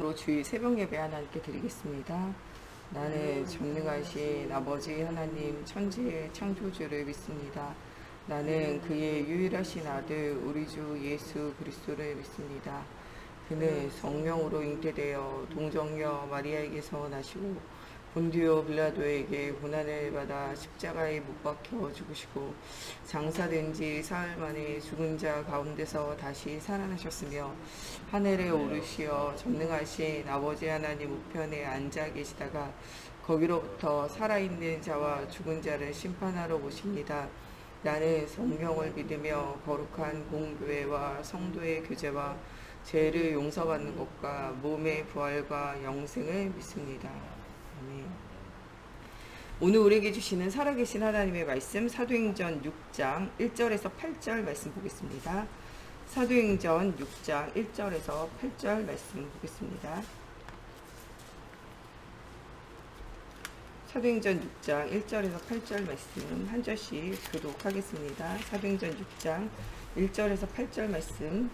마지막으로 주일 새벽 예배 하나님께 드리겠습니다. 나는 전능하신 아버지 하나님 천지의 창조주를 믿습니다. 나는 그의 유일하신 아들 우리 주 예수 그리스도를 믿습니다. 그는 성령으로 잉태되어 동정녀 마리아에게서 나시고 본디오 빌라도에게 고난을 받아 십자가에 못 박혀 죽으시고 장사된 지 사흘 만에 죽은 자 가운데서 다시 살아나셨으며 하늘에 오르시어 전능하신 아버지 하나님 우편에 앉아 계시다가 거기로부터 살아있는 자와 죽은 자를 심판하러 오십니다. 나는 성령을 믿으며 거룩한 공교회와 성도의 교제와 죄를 용서받는 것과 몸의 부활과 영생을 믿습니다. 아멘. 오늘 우리에게 주시는 살아계신 하나님의 말씀 사도행전 6장 1절에서 8절 말씀 보겠습니다. 사도행전 6장 1절에서 8절 말씀 보겠습니다. 사도행전 6장 1절에서 8절 말씀 한 절씩 교독하겠습니다. 사도행전 6장 1절에서 8절 말씀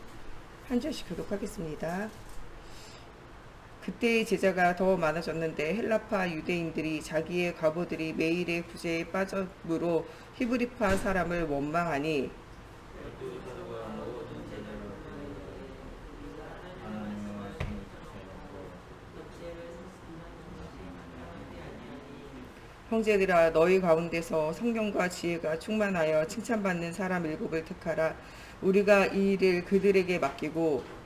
한 절씩 교독하겠습니다. 그때의 제자가 더 많아졌는데 헬라파 유대인들이 자기의 과부들이 매일의 구제에 빠졌으므로 히브리파 사람을 원망하니 형제들아 너희 가운데서 성령과 지혜가 충만하여 칭찬받는 사람 7을 택하라. 우리가 이 일을 그들에게 맡기고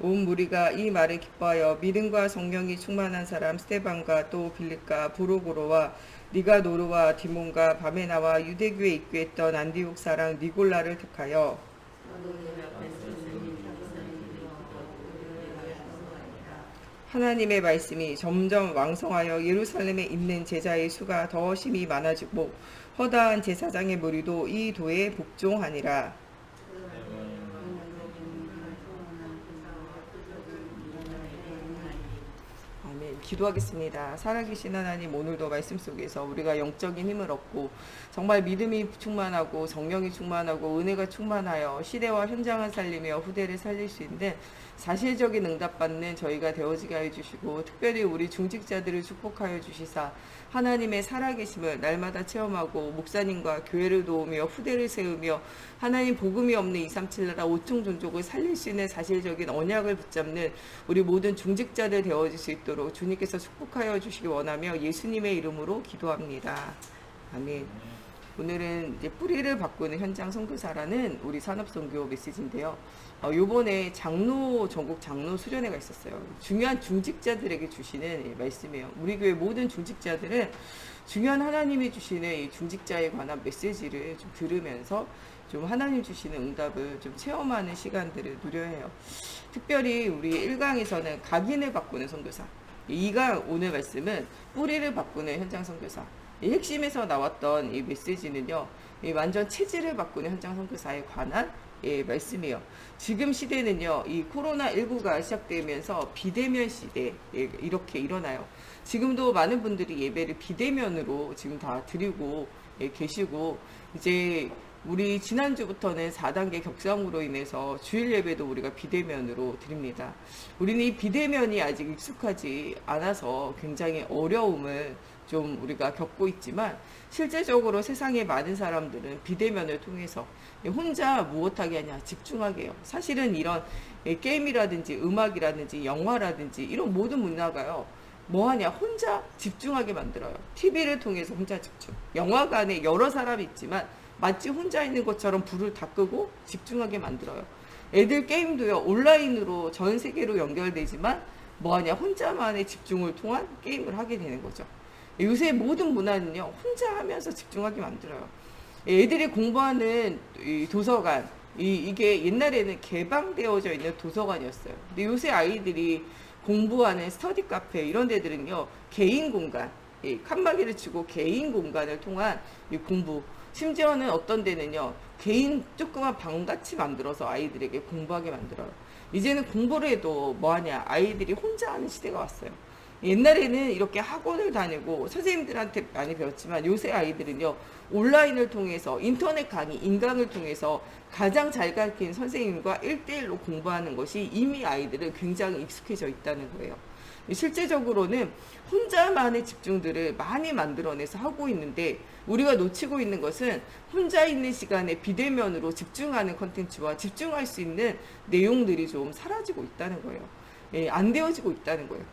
온 무리가 이 말에 기뻐하여 믿음과 성령이 충만한 사람 스데반과 또 빌립과 브로고로와 니가노르와 디몬과 바메나와 유대교에 입교했던 안디옥 사람 니골라를 택하여 하나님의 말씀이 점점 왕성하여 예루살렘에 있는 제자의 수가 더 심히 많아지고 허다한 제사장의 무리도 이 도에 복종하니라. 기도하겠습니다. 살아계신 하나님, 오늘도 말씀 속에서 우리가 영적인 힘을 얻고 정말 믿음이 충만하고 성령이 충만하고 은혜가 충만하여 시대와 현장을 살리며 후대를 살릴 수 있는 사실적인 응답받는 저희가 되어지게 하여 주시고 특별히 우리 중직자들을 축복하여 주시사 하나님의 살아계심을 날마다 체험하고 목사님과 교회를 도우며 후대를 세우며 하나님 복음이 없는 237 나라 5층 종족을 살릴 수 있는 사실적인 언약을 붙잡는 우리 모든 중직자들 되어질 수 있도록 주님께서 축복하여 주시기 원하며 예수님의 이름으로 기도합니다. 아멘. 오늘은 이제 뿌리를 바꾸는 현장 선교사라는 우리 산업선교 메시지인데요. 요번에 전국 장로 수련회가 있었어요. 중요한 중직자들에게 주시는 말씀이에요. 우리 교회 모든 중직자들은 중요한 하나님이 주시는 이 중직자에 관한 메시지를 좀 들으면서 좀 하나님 주시는 응답을 좀 체험하는 시간들을 누려야 해요. 특별히 우리 1강에서는 각인을 바꾸는 선교사, 2강 오늘 말씀은 뿌리를 바꾸는 현장 선교사. 이 핵심에서 나왔던 이 메시지는요, 이 완전 체질을 바꾸는 현장 선교사에 관한 말씀이에요. 지금 시대는요, 이 코로나19가 시작되면서 비대면 시대 이렇게 일어나요. 지금도 많은 분들이 예배를 비대면으로 지금 다 드리고 계시고, 이제 우리 지난주부터는 4단계 격상으로 인해서 주일 예배도 우리가 비대면으로 드립니다. 우리는 이 비대면이 아직 익숙하지 않아서 굉장히 어려움을 좀 우리가 겪고 있지만 실제적으로 세상의 많은 사람들은 비대면을 통해서 혼자 무엇하게 하냐 집중하게 해요. 사실은 이런 게임이라든지 음악이라든지 영화라든지 이런 모든 문화가요, 뭐하냐 혼자 집중하게 만들어요. TV를 통해서 혼자 집중, 영화관에 여러 사람이 있지만 마치 혼자 있는 것처럼 불을 다 끄고 집중하게 만들어요. 애들 게임도요, 온라인으로 전 세계로 연결되지만 뭐하냐 혼자만의 집중을 통한 게임을 하게 되는 거죠. 요새 모든 문화는요, 혼자 하면서 집중하게 만들어요. 애들이 공부하는 이 도서관, 이게 옛날에는 개방되어져 있는 도서관이었어요. 근데 요새 아이들이 공부하는 스터디 카페 이런 데들은요, 개인 공간, 칸막이를 치고 개인 공간을 통한 이 공부, 심지어는 어떤 데는요, 개인 조그만 방같이 만들어서 아이들에게 공부하게 만들어요. 이제는 공부를 해도 뭐하냐, 아이들이 혼자 하는 시대가 왔어요. 옛날에는 이렇게 학원을 다니고 선생님들한테 많이 배웠지만 요새 아이들은요, 온라인을 통해서 인터넷 강의, 인강을 통해서 가장 잘 가르치는 선생님과 1대1로 공부하는 것이 이미 아이들은 굉장히 익숙해져 있다는 거예요. 실제적으로는 혼자만의 집중들을 많이 만들어내서 하고 있는데, 우리가 놓치고 있는 것은 혼자 있는 시간에 비대면으로 집중하는 컨텐츠와 집중할 수 있는 내용들이 좀 사라지고 있다는 거예요. 안 되어지고 있다는 거예요.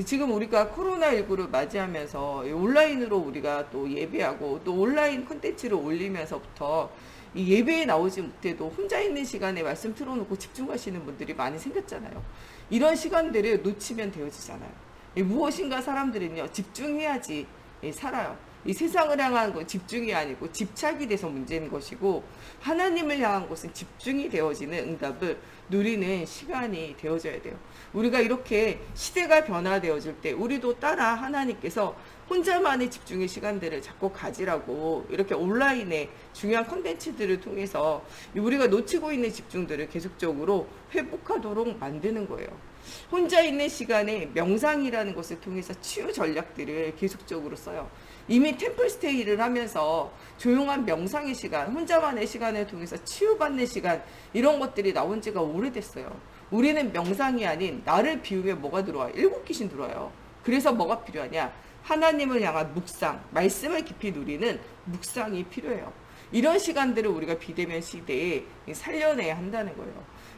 지금 우리가 코로나19를 맞이하면서 온라인으로 우리가 또 예배하고 또 온라인 콘텐츠를 올리면서부터 이 예배에 나오지 못해도 혼자 있는 시간에 말씀 틀어놓고 집중하시는 분들이 많이 생겼잖아요. 이런 시간들을 놓치면 되어지잖아요. 무엇인가 사람들은요, 집중해야지 살아요. 이 세상을 향한 건 집중이 아니고 집착이 돼서 문제인 것이고, 하나님을 향한 것은 집중이 되어지는 응답을 누리는 시간이 되어져야 돼요. 우리가 이렇게 시대가 변화되어질 때 우리도 따라 하나님께서 혼자만의 집중의 시간들을 자꾸 가지라고 이렇게 온라인의 중요한 콘텐츠들을 통해서 우리가 놓치고 있는 집중들을 계속적으로 회복하도록 만드는 거예요. 혼자 있는 시간에 명상이라는 것을 통해서 치유 전략들을 계속적으로 써요. 이미 템플스테이를 하면서 조용한 명상의 시간, 혼자만의 시간을 통해서 치유받는 시간, 이런 것들이 나온 지가 오래됐어요. 우리는 명상이 아닌 나를 비우면 뭐가 들어와요? 7귀신 들어와요. 그래서 뭐가 필요하냐? 하나님을 향한 묵상, 말씀을 깊이 누리는 묵상이 필요해요. 이런 시간들을 우리가 비대면 시대에 살려내야 한다는 거예요.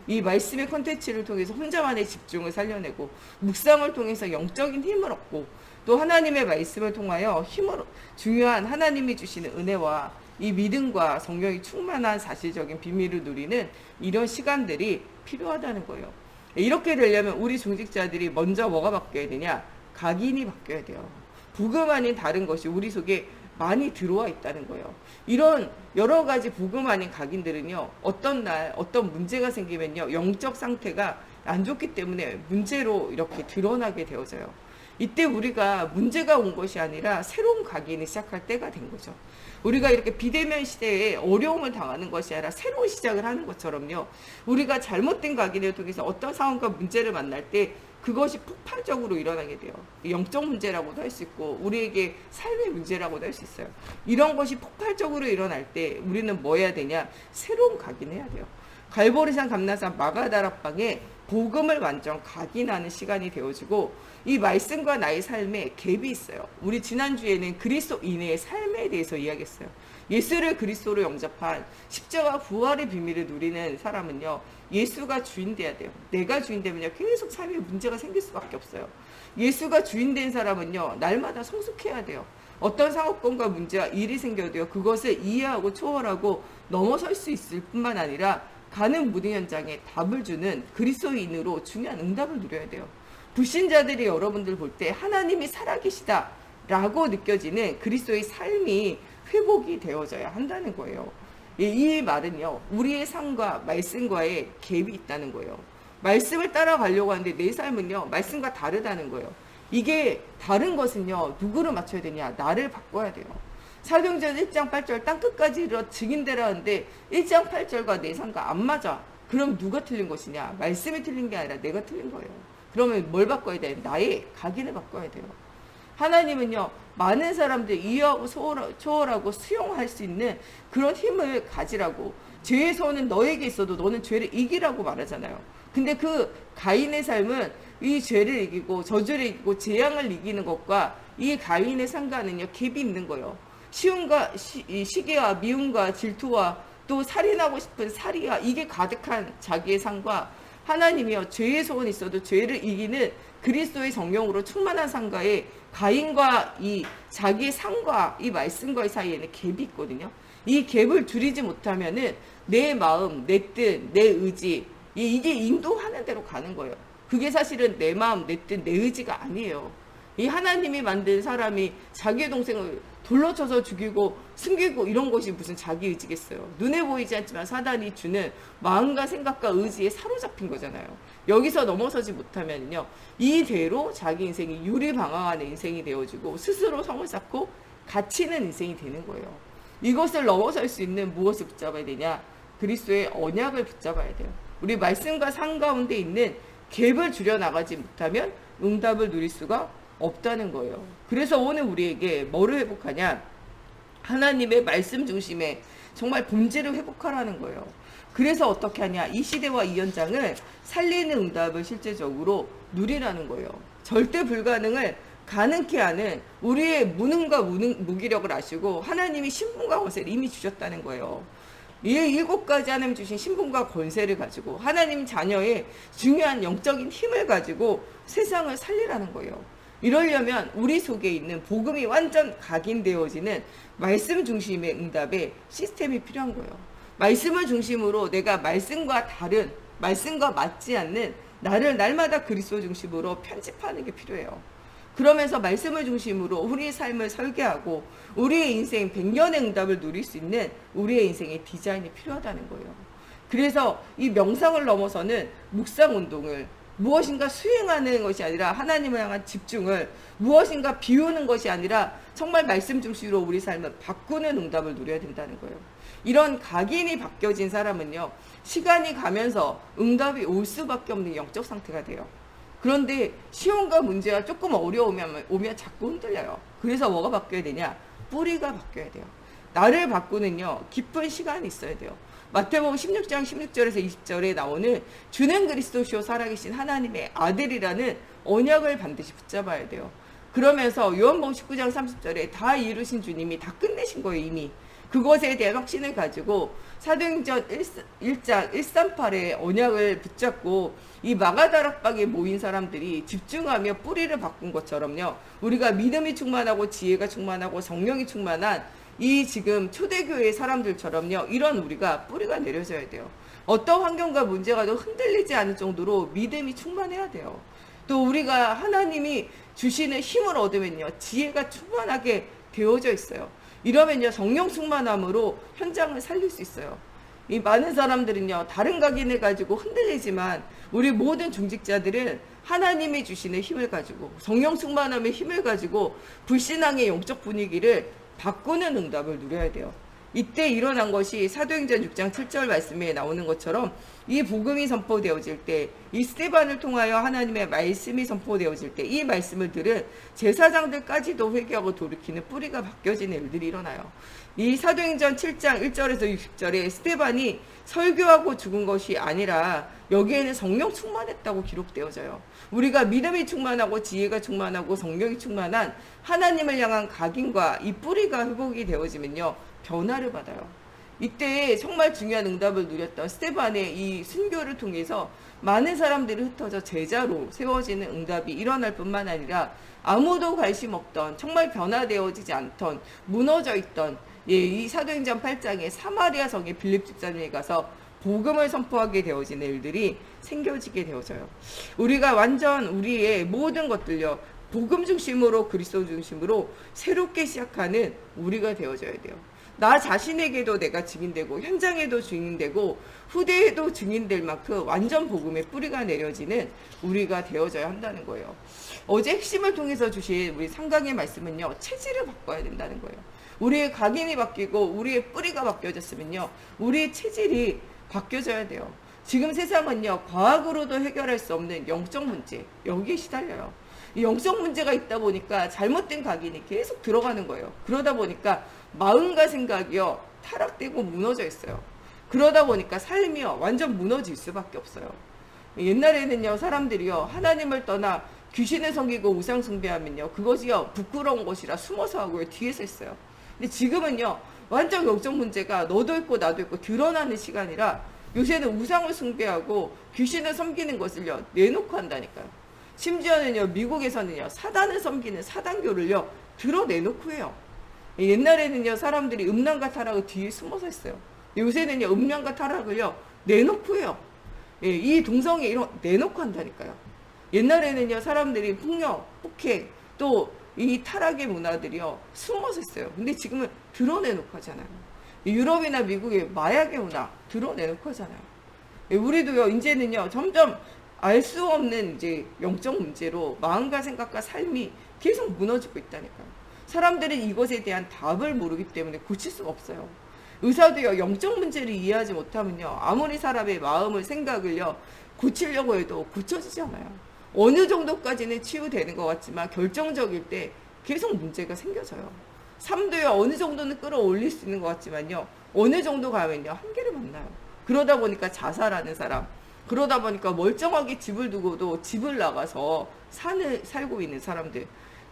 이 말씀의 콘텐츠를 통해서 혼자만의 집중을 살려내고, 묵상을 통해서 영적인 힘을 얻고, 또 하나님의 말씀을 통하여 힘으로 중요한 하나님이 주시는 은혜와 이 믿음과 성령이 충만한 사실적인 비밀을 누리는 이런 시간들이 필요하다는 거예요. 이렇게 되려면 우리 중직자들이 먼저 뭐가 바뀌어야 되냐? 각인이 바뀌어야 돼요. 복음 아닌 다른 것이 우리 속에 많이 들어와 있다는 거예요. 이런 여러 가지 복음 아닌 각인들은요, 어떤 날 어떤 문제가 생기면요, 영적 상태가 안 좋기 때문에 문제로 이렇게 드러나게 되어져요. 이때 우리가 문제가 온 것이 아니라 새로운 각인이 시작할 때가 된 거죠. 우리가 이렇게 비대면 시대에 어려움을 당하는 것이 아니라 새로운 시작을 하는 것처럼요, 우리가 잘못된 각인을 통해서 어떤 상황과 문제를 만날 때 그것이 폭발적으로 일어나게 돼요. 영적 문제라고도 할 수 있고 우리에게 삶의 문제라고도 할 수 있어요. 이런 것이 폭발적으로 일어날 때 우리는 뭐 해야 되냐? 새로운 각인해야 돼요. 갈보리산 감나산 마가다락방에 복음을 완전 각인하는 시간이 되어지고, 이 말씀과 나의 삶에 갭이 있어요. 우리 지난주에는 그리스도인의 삶에 대해서 이야기했어요. 예수를 그리스도로 영접한 십자가 부활의 비밀을 누리는 사람은요, 예수가 주인 돼야 돼요. 내가 주인 되면요, 계속 삶에 문제가 생길 수밖에 없어요. 예수가 주인 된 사람은요, 날마다 성숙해야 돼요. 어떤 사건과 문제와 일이 생겨도요, 그것을 이해하고 초월하고 넘어설 수 있을 뿐만 아니라 가는 무대 현장에 답을 주는 그리스도인으로 중요한 응답을 누려야 돼요. 불신자들이 여러분들 볼 때 하나님이 살아계시다 라고 느껴지는 그리스도의 삶이 회복이 되어져야 한다는 거예요. 이 말은요, 우리의 삶과 말씀과의 갭이 있다는 거예요. 말씀을 따라가려고 하는데 내 삶은요, 말씀과 다르다는 거예요. 이게 다른 것은요, 누구를 맞춰야 되냐? 나를 바꿔야 돼요. 사도행전 1장 8절 땅끝까지 이르러 증인되라 하는데 1장 8절과 내 삶과 안 맞아. 그럼 누가 틀린 것이냐? 말씀이 틀린 게 아니라 내가 틀린 거예요. 그러면 뭘 바꿔야 돼? 나의 각인을 바꿔야 돼요. 하나님은요, 많은 사람들 이해하고 초월하고 수용할 수 있는 그런 힘을 가지라고, 죄의 손은 너에게 있어도 너는 죄를 이기라고 말하잖아요. 근데 그 가인의 삶은 이 죄를 이기고 저주를 이기고 재앙을 이기는 것과 이 가인의 상관은요, 갭이 있는 거예요. 시기와 미움과 질투와 또 살인하고 싶은 살이와 이게 가득한 자기의 삶과 하나님이요, 죄의 소원이 있어도 죄를 이기는 그리스도의 성령으로 충만한 상가에 가인과 이 자기의 삶과 이 말씀과의 사이에는 갭이 있거든요. 이 갭을 줄이지 못하면은 내 마음, 내 뜻, 내 의지, 이게 인도하는 대로 가는 거예요. 그게 사실은 내 마음, 내 뜻, 내 의지가 아니에요. 이 하나님이 만든 사람이 자기의 동생을 돌로 쳐서 죽이고 숨기고 이런 것이 무슨 자기 의지겠어요. 눈에 보이지 않지만 사단이 주는 마음과 생각과 의지에 사로잡힌 거잖아요. 여기서 넘어서지 못하면요, 이대로 자기 인생이 유리방황하는 인생이 되어지고 스스로 성을 쌓고 갇히는 인생이 되는 거예요. 이것을 넘어설 수 있는 무엇을 붙잡아야 되냐? 그리스도의 언약을 붙잡아야 돼요. 우리 말씀과 삶 가운데 있는 갭을 줄여나가지 못하면 응답을 누릴 수가 없다는 거예요. 그래서 오늘 우리에게 뭐를 회복하냐? 하나님의 말씀 중심에 정말 본질을 회복하라는 거예요. 그래서 어떻게 하냐? 이 시대와 이 현장을 살리는 응답을 실제적으로 누리라는 거예요. 절대 불가능을 가능케 하는 우리의 무능과 무기력을 아시고 하나님이 신분과 권세를 이미 주셨다는 거예요. 이 7가지 하나님 주신 신분과 권세를 가지고 하나님 자녀의 중요한 영적인 힘을 가지고 세상을 살리라는 거예요. 이러려면 우리 속에 있는 복음이 완전 각인되어지는 말씀 중심의 응답의 시스템이 필요한 거예요. 말씀을 중심으로 내가 말씀과 다른, 말씀과 맞지 않는 나를 날마다 그리스도 중심으로 편집하는 게 필요해요. 그러면서 말씀을 중심으로 우리의 삶을 설계하고 우리의 인생 100년의 응답을 누릴 수 있는 우리의 인생의 디자인이 필요하다는 거예요. 그래서 이 명상을 넘어서는 묵상 운동을 무엇인가 수행하는 것이 아니라 하나님을 향한 집중을 무엇인가 비우는 것이 아니라 정말 말씀 중심으로 우리 삶을 바꾸는 응답을 누려야 된다는 거예요. 이런 각인이 바뀌어진 사람은요, 시간이 가면서 응답이 올 수밖에 없는 영적 상태가 돼요. 그런데 시험과 문제가 조금 오면 자꾸 흔들려요. 그래서 뭐가 바뀌어야 되냐? 뿌리가 바뀌어야 돼요. 나를 바꾸는요, 깊은 시간이 있어야 돼요. 마태복음 16장 16절에서 20절에 나오는 주는 그리스도시요 살아계신 하나님의 아들이라는 언약을 반드시 붙잡아야 돼요. 그러면서 요한복음 19장 30절에 다 이루신 주님이 다 끝내신 거예요, 이미. 그것에 대한 확신을 가지고 사도행전 1장 138의 언약을 붙잡고 이 마가다락방에 모인 사람들이 집중하며 뿌리를 바꾼 것처럼요, 우리가 믿음이 충만하고 지혜가 충만하고 성령이 충만한 이 지금 초대교회 사람들처럼요, 이런 우리가 뿌리가 내려져야 돼요. 어떤 환경과 문제가 더 흔들리지 않을 정도로 믿음이 충만해야 돼요. 또 우리가 하나님이 주시는 힘을 얻으면요, 지혜가 충만하게 되어져 있어요. 이러면요, 성령 충만함으로 현장을 살릴 수 있어요. 이 많은 사람들은요, 다른 각인을 가지고 흔들리지만 우리 모든 중직자들은 하나님이 주시는 힘을 가지고 성령 충만함의 힘을 가지고 불신앙의 영적 분위기를 바꾸는 응답을 누려야 돼요. 이때 일어난 것이 사도행전 6장 7절 말씀에 나오는 것처럼 이 복음이 선포되어질 때, 이 스데반을 통하여 하나님의 말씀이 선포되어질 때 이 말씀을 들은 제사장들까지도 회개하고 돌이키는 뿌리가 바뀌어지는 일들이 일어나요. 이 사도행전 7장 1절에서 60절에 스데반이 설교하고 죽은 것이 아니라 여기에는 성령 충만했다고 기록되어져요. 우리가 믿음이 충만하고 지혜가 충만하고 성령이 충만한 하나님을 향한 각인과 이 뿌리가 회복이 되어지면요, 변화를 받아요. 이때 정말 중요한 응답을 누렸던 스데반의 이 순교를 통해서 많은 사람들이 흩어져 제자로 세워지는 응답이 일어날 뿐만 아니라 아무도 관심 없던, 정말 변화되어지지 않던, 무너져 있던 이 사도행전 8장의 사마리아 성의 빌립 집사님에 가서 복음을 선포하게 되어지는 일들이 생겨지게 되어져요. 우리가 완전 우리의 모든 것들요, 복음 중심으로 그리스도 중심으로 새롭게 시작하는 우리가 되어져야 돼요. 나 자신에게도 내가 증인되고 현장에도 증인되고 후대에도 증인될 만큼 완전 복음의 뿌리가 내려지는 우리가 되어져야 한다는 거예요. 어제 핵심을 통해서 주신 우리 상강의 말씀은요, 체질을 바꿔야 된다는 거예요. 우리의 각인이 바뀌고 우리의 뿌리가 바뀌어졌으면요, 우리의 체질이 바뀌어져야 돼요. 지금 세상은요, 과학으로도 해결할 수 없는 영적 문제, 여기에 시달려요. 이 영적 문제가 있다 보니까 잘못된 각인이 계속 들어가는 거예요. 그러다 보니까 마음과 생각이요, 타락되고 무너져 있어요. 그러다 보니까 삶이요, 완전 무너질 수밖에 없어요. 옛날에는요, 사람들이요, 하나님을 떠나 귀신을 섬기고 우상 숭배하면요, 그것이요, 부끄러운 것이라 숨어서 하고요, 뒤에서 했어요. 근데 지금은요, 완전 영적 문제가 너도 있고 나도 있고 드러나는 시간이라 요새는 우상을 숭배하고 귀신을 섬기는 것을요, 내놓고 한다니까요. 심지어는요, 미국에서는요, 사단을 섬기는 사단교를요, 드러내놓고 해요. 옛날에는요, 사람들이 음란과 타락을 뒤에 숨어서 했어요. 요새는요, 음란과 타락을요, 내놓고 해요. 이 동성애 이런 내놓고 한다니까요. 옛날에는요, 사람들이 폭력, 폭행, 또 이 타락의 문화들이요, 숨어서 했어요. 근데 지금은 드러내놓고 하잖아요. 유럽이나 미국의 마약의 문화 드러내놓고 하잖아요. 우리도요, 이제는요, 점점 알 수 없는 이제 영적 문제로 마음과 생각과 삶이 계속 무너지고 있다니까요. 사람들은 이것에 대한 답을 모르기 때문에 고칠 수가 없어요. 의사도요, 영적 문제를 이해하지 못하면요, 아무리 사람의 마음을 생각을요, 고치려고 해도 고쳐지지 않아요. 어느 정도까지는 치유되는 것 같지만 결정적일 때 계속 문제가 생겨져요. 삶도요, 어느 정도는 끌어올릴 수 있는 것 같지만요, 어느 정도 가면요, 한계를 만나요. 그러다 보니까 자살하는 사람, 그러다 보니까 멀쩡하게 집을 두고도 집을 나가서 살고 있는 사람들,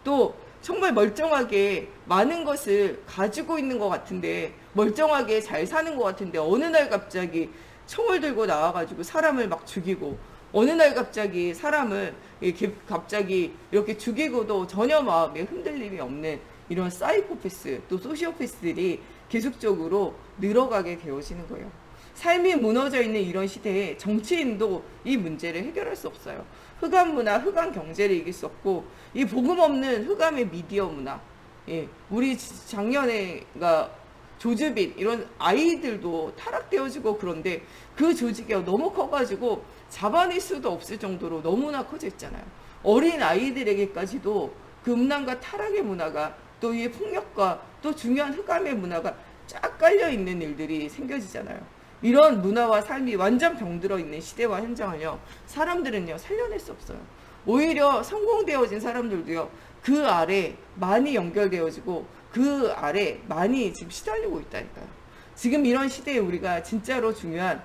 또 정말 멀쩡하게 많은 것을 가지고 있는 것 같은데, 멀쩡하게 잘 사는 것 같은데, 어느 날 갑자기 총을 들고 나와가지고 사람을 막 죽이고, 어느 날 갑자기 사람을 이렇게 갑자기 이렇게 죽이고도 전혀 마음에 흔들림이 없는 이런 사이코패스, 또 소시오패스들이 계속적으로 늘어가게 되어지는 거예요. 삶이 무너져 있는 이런 시대에 정치인도 이 문제를 해결할 수 없어요. 흑암 문화, 흑암 경제를 이길 수 없고, 이 복음 없는 흑암의 미디어 문화, 예, 우리 작년에가 조주빈 이런 아이들도 타락되어지고, 그런데 그 조직이 너무 커가지고 잡아낼 수도 없을 정도로 너무나 커져 있잖아요. 어린 아이들에게까지도 그 음란과 타락의 문화가, 또 이 폭력과 또 중요한 흑암의 문화가 쫙 깔려 있는 일들이 생겨지잖아요. 이런 문화와 삶이 완전 병들어 있는 시대와 현장을요, 사람들은요 살려낼 수 없어요. 오히려 성공되어진 사람들도요, 그 아래 많이 연결되어지고 그 아래 많이 지금 시달리고 있다니까요. 지금 이런 시대에 우리가 진짜로 중요한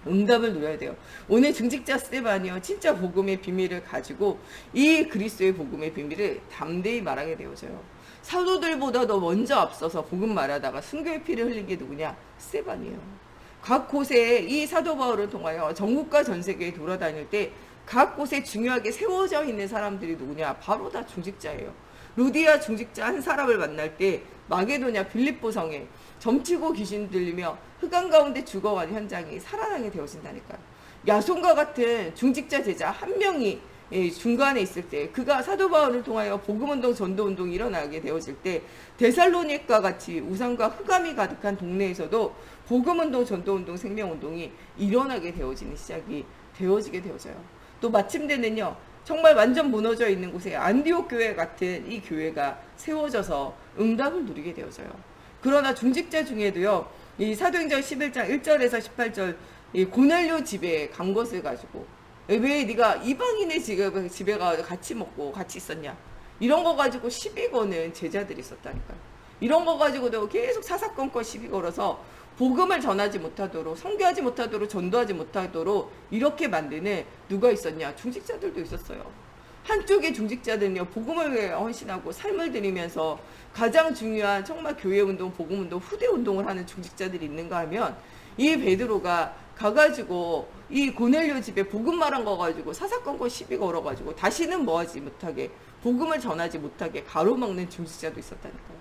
응답을 누려야 돼요. 오늘 중직자 스테반이요, 진짜 복음의 비밀을 가지고 이 그리스도의 복음의 비밀을 담대히 말하게 되어져요. 사도들보다도 먼저 앞서서 복음 말하다가 순교의 피를 흘린 게 누구냐? 스테반이에요. 각 곳에 이 사도 바울을 통하여 전국과 전 세계에 돌아다닐 때 각 곳에 중요하게 세워져 있는 사람들이 누구냐? 바로 다 중직자예요. 루디아 중직자 한 사람을 만날 때 마게도냐 빌립보 성에 점치고 귀신 들리며 흑암 가운데 죽어가는 현장이 살아나게 되어진다니까요. 야손과 같은 중직자 제자 한 명이 중간에 있을 때, 그가 사도 바울을 통하여 복음운동 전도운동이 일어나게 되어질 때, 데살로니가 같이 우상과 흑암이 가득한 동네에서도 복음운동 전도운동 생명운동이 일어나게 되어지는 시작이 되어지게 되어져요. 또 마침내는요, 정말 완전 무너져 있는 곳에 안디옥 교회 같은 이 교회가 세워져서 응답을 누리게 되어져요. 그러나 중직자 중에도요, 이 사도행전 11장 1절에서 18절 이 고넬료 집에 간 것을 가지고, 왜 네가 이방인의 집에 가서 같이 먹고 같이 있었냐, 이런 거 가지고 시비 거는 제자들이 있었다니까요. 이런 거 가지고도 계속 사사건건 시비 걸어서 복음을 전하지 못하도록, 선교하지 못하도록, 전도하지 못하도록 이렇게 만드는 누가 있었냐? 중직자들도 있었어요. 한쪽의 중직자들은요, 복음을 위해 헌신하고 삶을 드리면서 가장 중요한 정말 교회운동, 복음운동, 후대운동을 하는 중직자들이 있는가 하면, 이 베드로가 가가지고 이 고넬료 집에 복음 말한 거 가지고 사사건건 시비 걸어가지고 다시는 뭐하지 못하게, 복음을 전하지 못하게 가로막는 중직자도 있었다니까요.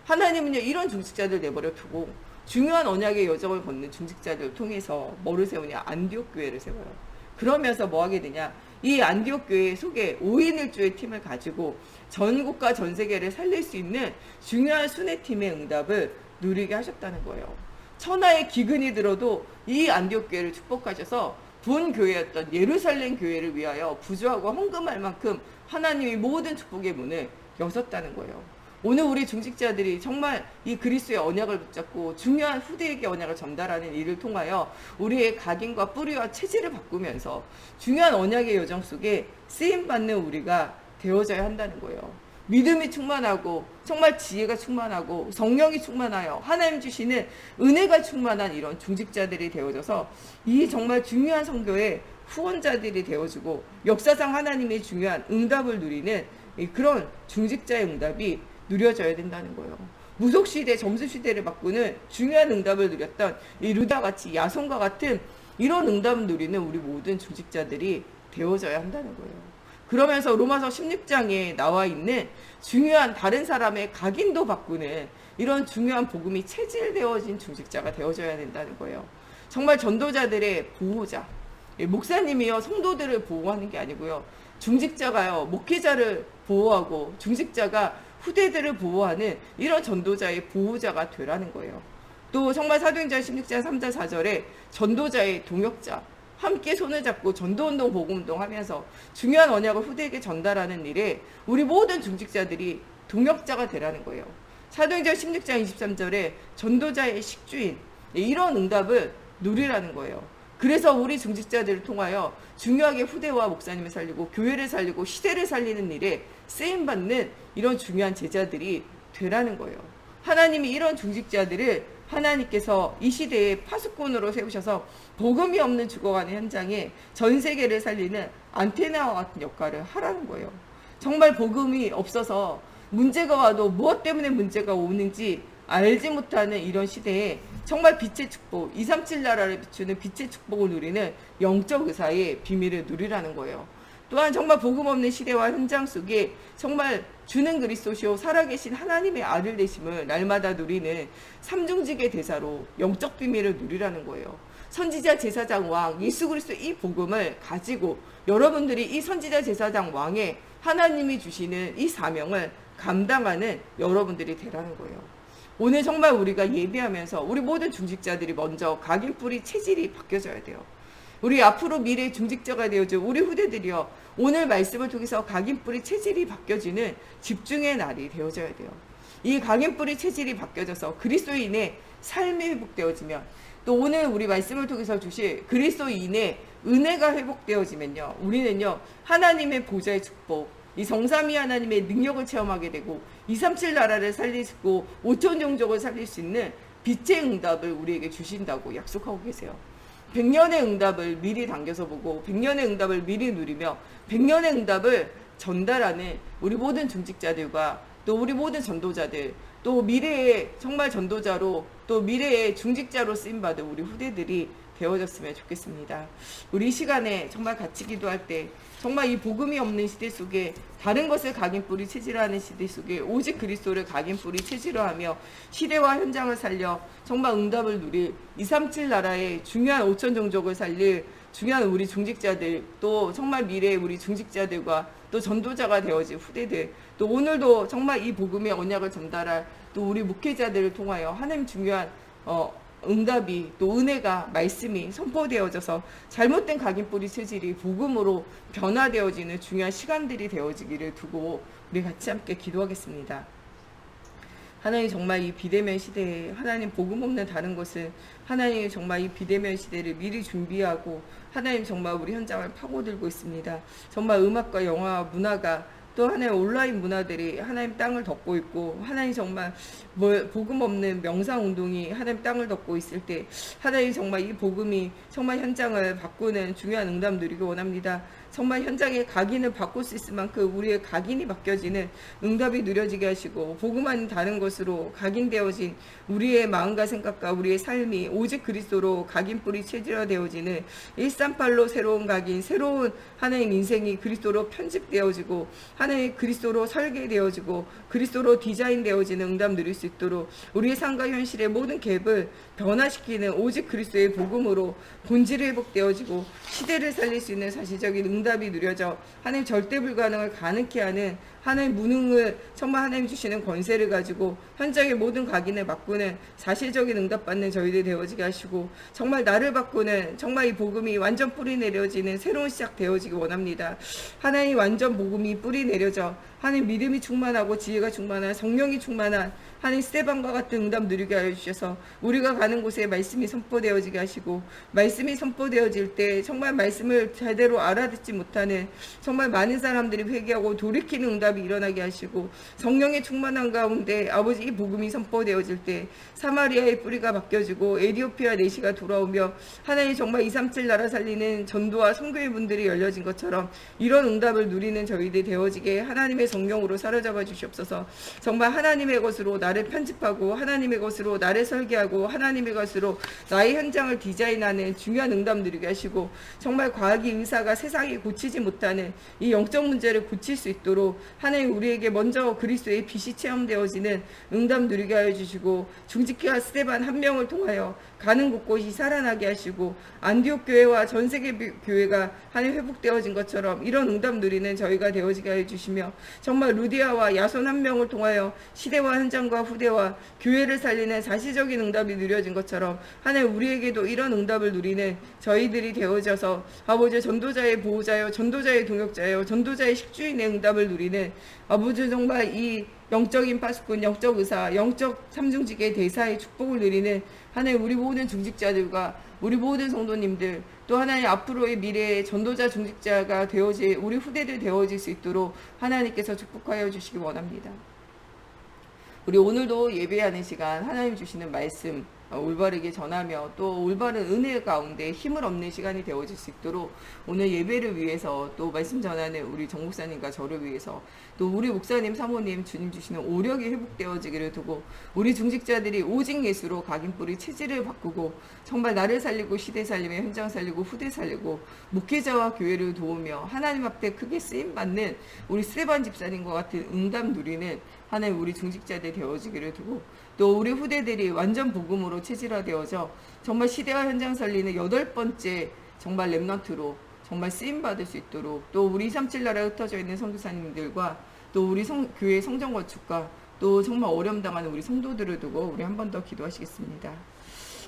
하나님은요, 이런 중직자들 내버려 두고 중요한 언약의 여정을 걷는 중직자들을 통해서 뭐를 세우냐? 안디옥 교회를 세워요. 그러면서 뭐 하게 되냐? 이 안디옥 교회 속에 5인 1조의 팀을 가지고 전국과 전 세계를 살릴 수 있는 중요한 순회팀의 응답을 누리게 하셨다는 거예요. 천하의 기근이 들어도 이 안디옥 교회를 축복하셔서 본 교회였던 예루살렘 교회를 위하여 부조하고 헌금할 만큼 하나님이 모든 축복의 문을 여셨다는 거예요. 오늘 우리 중직자들이 정말 이 그리스도의 언약을 붙잡고 중요한 후대에게 언약을 전달하는 일을 통하여 우리의 각인과 뿌리와 체질을 바꾸면서 중요한 언약의 여정 속에 쓰임받는 우리가 되어져야 한다는 거예요. 믿음이 충만하고 정말 지혜가 충만하고 성령이 충만하여 하나님 주시는 은혜가 충만한 이런 중직자들이 되어져서 이 정말 중요한 선교의 후원자들이 되어지고 역사상 하나님의 중요한 응답을 누리는 그런 중직자의 응답이 누려져야 된다는 거예요. 무속시대, 점수시대를 바꾸는 중요한 응답을 누렸던 이 루다같이 야손과 같은 이런 응답을 누리는 우리 모든 중직자들이 되어져야 한다는 거예요. 그러면서 로마서 16장에 나와 있는 중요한 다른 사람의 각인도 바꾸는 이런 중요한 복음이 체질되어진 중직자가 되어져야 된다는 거예요. 정말 전도자들의 보호자, 목사님이요 성도들을 보호하는 게 아니고요, 중직자가요 목회자를 보호하고 중직자가 후대들을 보호하는 이런 전도자의 보호자가 되라는 거예요. 또 정말 사도행전 16장 3절 4절에 전도자의 동역자, 함께 손을 잡고 전도운동, 복음운동 하면서 중요한 언약을 후대에게 전달하는 일에 우리 모든 중직자들이 동역자가 되라는 거예요. 사도행전 16장 23절에 전도자의 식주인, 이런 응답을 누리라는 거예요. 그래서 우리 중직자들을 통하여 중요하게 후대와 목사님을 살리고 교회를 살리고 시대를 살리는 일에 쓰임받는 이런 중요한 제자들이 되라는 거예요. 하나님이 이런 중직자들을 하나님께서 이 시대에 파수꾼으로 세우셔서 복음이 없는 죽어가는 현장에 전 세계를 살리는 안테나와 같은 역할을 하라는 거예요. 정말 복음이 없어서 문제가 와도 무엇 때문에 문제가 오는지 알지 못하는 이런 시대에 정말 빛의 축복, 237 나라를 비추는 빛의 축복을 누리는 영적 의사의 비밀을 누리라는 거예요. 또한 정말 복음 없는 시대와 현장 속에 정말 주는 그리스도시요 살아계신 하나님의 아들 되심을 날마다 누리는 삼중직의 대사로 영적 비밀을 누리라는 거예요. 선지자 제사장 왕 예수 그리스도 이 복음을 가지고 여러분들이 이 선지자 제사장 왕의 하나님이 주시는 이 사명을 감당하는 여러분들이 되라는 거예요. 오늘 정말 우리가 예배하면서 우리 모든 중직자들이 먼저 각인뿌리 체질이 바뀌어져야 돼요. 우리 앞으로 미래의 중직자가 되어줄 우리 후대들이요, 오늘 말씀을 통해서 각인뿌리 체질이 바뀌어지는 집중의 날이 되어져야 돼요. 이 각인뿌리 체질이 바뀌어져서 그리스도인의 삶이 회복되어지면, 또 오늘 우리 말씀을 통해서 주실 그리스도인의 은혜가 회복되어지면요, 우리는요 하나님의 보좌의 축복, 이 성삼위 하나님의 능력을 체험하게 되고 237 나라를 살리시고 5천 종족을 살릴 수 있는 빛의 응답을 우리에게 주신다고 약속하고 계세요. 100년의 응답을 미리 당겨서 보고 100년의 응답을 미리 누리며 100년의 응답을 전달하는 우리 모든 중직자들과 또 우리 모든 전도자들, 또 미래의 정말 전도자로 또 미래의 중직자로 쓰임받은 우리 후대들이 되어졌으면 좋겠습니다. 우리 이 시간에 정말 같이 기도할 때 정말 이 복음이 없는 시대 속에 다른 것을 각인뿌리 체질화하는 시대 속에 오직 그리스도를 각인뿌리 체질화하며 시대와 현장을 살려 정말 응답을 누릴 237 나라의 중요한 5천 종족을 살릴 중요한 우리 중직자들, 또 정말 미래의 우리 중직자들과 또 전도자가 되어질 후대들, 또 오늘도 정말 이 복음의 언약을 전달할 또 우리 목회자들을 통하여 하나님 중요한 응답이 또 은혜가 말씀이 선포되어져서 잘못된 각인뿌리 체질이 복음으로 변화되어지는 중요한 시간들이 되어지기를 두고 우리 같이 함께 기도하겠습니다. 하나님, 정말 이 비대면 시대에 하나님 복음 없는 다른 것은 하나님 정말 이 비대면 시대를 미리 준비하고 하나님 정말 우리 현장을 파고들고 있습니다. 정말 음악과 영화, 문화가 또 하나님 온라인 문화들이 하나님 땅을 덮고 있고, 하나님 정말 복음 없는 명상운동이 하나님 땅을 덮고 있을 때 하나님 정말 이 복음이 정말 현장을 바꾸는 중요한 응답 누리기 원합니다. 정말 현장의 각인을 바꿀 수 있을 만큼 우리의 각인이 바뀌어지는 응답이 누려지게 하시고, 복음 아닌 다른 것으로 각인되어진 우리의 마음과 생각과 우리의 삶이 오직 그리스도로 각인뿌리 체질화되어지는 138로 새로운 각인, 새로운 하나님 인생이 그리스도로 편집되어지고 하나님 그리스도로 설계되어지고 그리스도로 디자인되어지는 응답 누릴 수 있도록 우리의 삶과 현실의 모든 갭을 변화시키는 오직 그리스도의 복음으로 본질이 회복되어지고 시대를 살릴 수 있는 사실적인 응답이 누려져 하나님 절대 불가능을 가능케 하는 하나님 무능을 정말 하나님 주시는 권세를 가지고 현장의 모든 각인을 바꾸는 사실적인 응답받는 저희들 되어지게 하시고, 정말 나를 바꾸는 정말 이 복음이 완전 뿌리 내려지는 새로운 시작 되어지기 원합니다. 하나님 완전 복음이 뿌리 내려져 하나님 믿음이 충만하고 지혜가 충만한 성령이 충만한 하나님 스테반과 같은 응답 누리게 하여 주셔서 우리가 가는 곳에 말씀이 선포되어지게 하시고, 말씀이 선포되어질 때 정말 말씀을 제대로 알아듣지 못하는 정말 많은 사람들이 회개하고 돌이키는 응답이 일어나게 하시고, 성령의 충만한 가운데 아버지 이 복음이 선포되어질 때 사마리아의 뿌리가 바뀌어지고 에티오피아 내시가 돌아오며 하나님 정말 237 나라 살리는 전도와 선교의 문들이 열려진 것처럼 이런 응답을 누리는 저희들이 되어지게 하나님의 성령으로 사로잡아 주시옵소서. 정말 하나님의 것으로 나를 편집하고 하나님의 것으로 나를 설계하고 하나님의 것으로 나의 현장을 디자인하는 중요한 응답 누리게 하시고, 정말 과학의 의사가 세상이 고치지 못하는 이 영적 문제를 고칠 수 있도록 하나님 우리에게 먼저 그리스도의 빛이 체험되어지는 응답 누리게 하여 주시고, 중직교와 스데반 한 명을 통하여 가는 곳곳이 살아나게 하시고 안디옥 교회와 전 세계 교회가 하나님 회복되어진 것처럼 이런 응답 누리는 저희가 되어지게 하여 주시며, 정말 루디아와 야손 한 명을 통하여 시대와 현장과 후대와 교회를 살리는 사실적인 응답이 누려진 것처럼 하나님 우리에게도 이런 응답을 누리는 저희들이 되어져서 아버지 전도자의 보호자여, 전도자의 동역자여, 전도자의 식주인의 응답을 누리는 아버지 정말 이 영적인 파수꾼, 영적 의사, 영적 삼중직의 대사의 축복을 누리는 하나님 우리 모든 중직자들과 우리 모든 성도님들, 또 하나님 앞으로의 미래의 전도자 중직자가 되어질 우리 후대들 되어질 수 있도록 하나님께서 축복하여 주시기 원합니다. 우리 오늘도 예배하는 시간 하나님 주시는 말씀 올바르게 전하며 또 올바른 은혜 가운데 힘을 얻는 시간이 되어질 수 있도록 오늘 예배를 위해서 또 말씀 전하는 우리 정 목사님과 저를 위해서 또 우리 목사님 사모님 주님 주시는 오력이 회복되어지기를 두고 우리 중직자들이 오직 예수로 각인뿌리 체질을 바꾸고 정말 나를 살리고 시대 살리며 현장 살리고 후대 살리고 목회자와 교회를 도우며 하나님 앞에 크게 쓰임받는 우리 스테반 집사님과 같은 응답 누리는 하나님 우리 중직자들 되어지기를 두고 또 우리 후대들이 완전 복음으로 체질화되어져 정말 시대와 현장 살리는 8번째 정말 렘넌트로 정말 쓰임받을 수 있도록 또 우리 237 나라에 흩어져 있는 선교사님들과 또 우리 교회 성전 건축과 또 정말 어려움 당하는 우리 성도들을 두고 우리 한 번 더 기도하시겠습니다.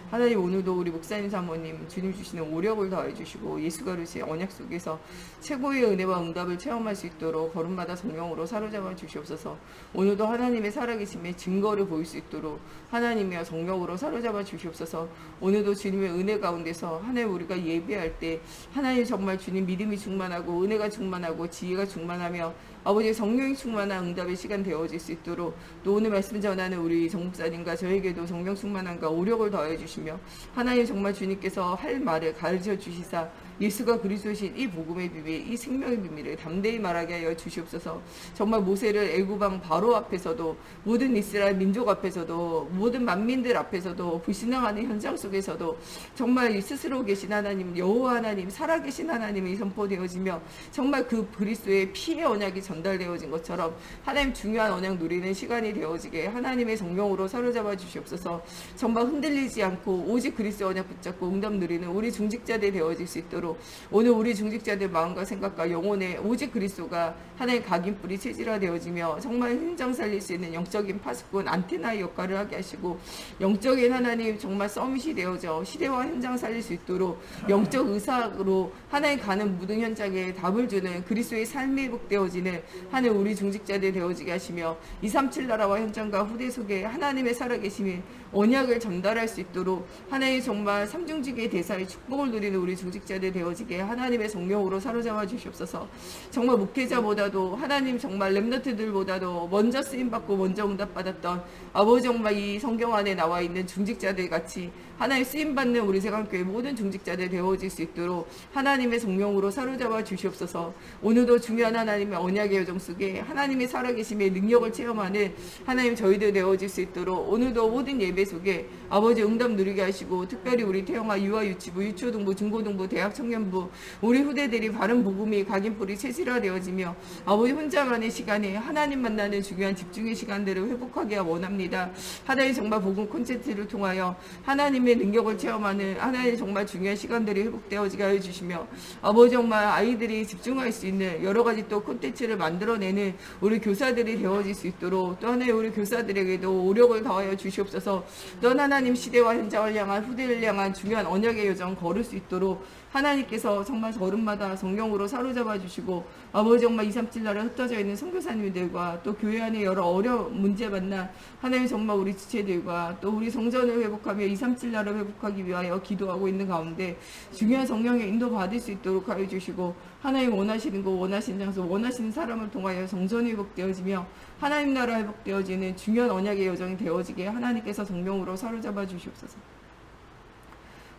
하나님 오늘도 우리 목사님 사모님 주님 주시는 오력을 더해 주시고 예수 그리스도의 언약 속에서 최고의 은혜와 응답을 체험할 수 있도록 걸음마다 성령으로 사로잡아 주시옵소서. 오늘도 하나님의 살아계심의 증거를 보일 수 있도록 하나님의 성령으로 사로잡아 주시옵소서. 오늘도 주님의 은혜 가운데서 하나님 우리가 예배할 때 하나님 정말 주님 믿음이 충만하고 은혜가 충만하고 지혜가 충만하며 아버지의 성령이 충만한 응답의 시간 되어질 수 있도록 또 오늘 말씀 전하는 우리 정 목사님과 저에게도 성령 충만함과 오력을 더해 주시며 하나님 정말 주님께서 할 말을 가르쳐 주시사 예수가 그리스도신 이 복음의 비밀, 이 생명의 비밀을 담대히 말하게 하여 주시옵소서. 정말 모세를 애굽왕 바로 앞에서도 모든 이스라엘 민족 앞에서도 모든 만민들 앞에서도 불신앙하는 현장 속에서도 정말 스스로 계신 하나님 여호와 하나님 살아계신 하나님이 선포되어지며 정말 그 그리스도의 피의 언약이 전달되어진 것처럼 하나님 중요한 언약 누리는 시간이 되어지게 하나님의 성령으로 사로잡아 주시옵소서. 정말 흔들리지 않고 오직 그리스도 언약 붙잡고 응답 누리는 우리 중직자들 되어질 수 있도록 오늘 우리 중직자들 마음과 생각과 영혼에 오직 그리스도가 하나의 각인뿌리 체질화되어지며 정말 현장 살릴 수 있는 영적인 파수꾼 안테나의 역할을 하게 하시고 영적인 하나님 정말 서밋이 되어져 시대와 현장 살릴 수 있도록 영적 의사로 하나의 가는 모든 현장에 답을 주는 그리스도의 삶이 회복되어지는 하늘 우리 중직자들 되어지게 하시며 237 나라와 현장과 후대 속에 하나님의 살아계심이 언약을 전달할 수 있도록 하나의 정말 삼중직의 대사의 축복을 누리는 우리 중직자들 되어지게 하나님의 성령으로 사로잡아 주시옵소서. 정말 목회자보다도 하나님 정말 렘넌트들보다도 먼저 쓰임받고 먼저 응답받았던 아버지 정말 이 성경 안에 나와 있는 중직자들 같이 하나님 쓰임받는 우리 세강교회 모든 중직자들 되어질 수 있도록 하나님의 성령으로 사로잡아 주시옵소서. 오늘도 중요한 하나님의 언약의 여정 속에 하나님의 살아계심의 능력을 체험하는 하나님 저희들 되어질 수 있도록 오늘도 모든 예배 속에 아버지 응답 누리게 하시고 특별히 우리 태영아 유아 유치부 유초등부 중고등부 대학 청년부 우리 후대들이 바른 복음이 각인뿌리 체질화되어지며 아버지 혼자만의 시간에 하나님 만나는 중요한 집중의 시간들을 회복하게 원합니다. 하나님 정말 복음 콘텐츠를 통하여 하나님의 능력을 체험하는 하나님 정말 중요한 시간들이 회복되어지게 해주시며 아버지 정말 아이들이 집중할 수 있는 여러 가지 또 콘텐츠를 만들어내는 우리 교사들이 되어질 수 있도록 또 하나님 우리 교사들에게도 오력을 더하여 주시옵소서. 또 하나님 시대와 현장을 향한 후대를 향한 중요한 언약의 여정 걸을 수 있도록 하나님께서 정말 걸음마다 성령으로 사로잡아 주시고 아버지 정말 237 나라에 흩어져 있는 선교사님들과 또 교회 안에 여러 어려운 문제 만난 하나님 정말 우리 지체들과 또 우리 성전을 회복하며 237 나라를 회복하기 위하여 기도하고 있는 가운데 중요한 성령의 인도 받을 수 있도록 하여 주시고 하나님 원하시는 곳 원하시는 장소 원하시는 사람을 통하여 성전이 회복되어지며 하나님 나라 회복되어지는 중요한 언약의 여정이 되어지게 하나님께서 성령으로 사로잡아 주시옵소서.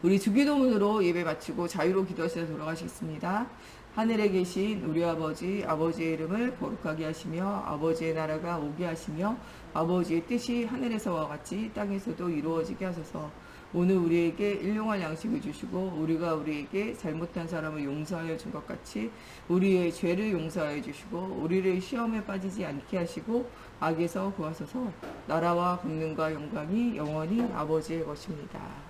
우리 주기도문으로 예배 마치고 자유로 기도하셔서 돌아가시겠습니다. 하늘에 계신 우리 아버지, 아버지의 이름을 거룩하게 하시며 아버지의 나라가 오게 하시며 아버지의 뜻이 하늘에서와 같이 땅에서도 이루어지게 하소서. 오늘 우리에게 일용할 양식을 주시고 우리가 우리에게 잘못한 사람을 용서하여 준 것 같이 우리의 죄를 용서하여 주시고 우리를 시험에 빠지지 않게 하시고 악에서 구하소서. 나라와 권능과 영광이 영원히 아버지의 것입니다.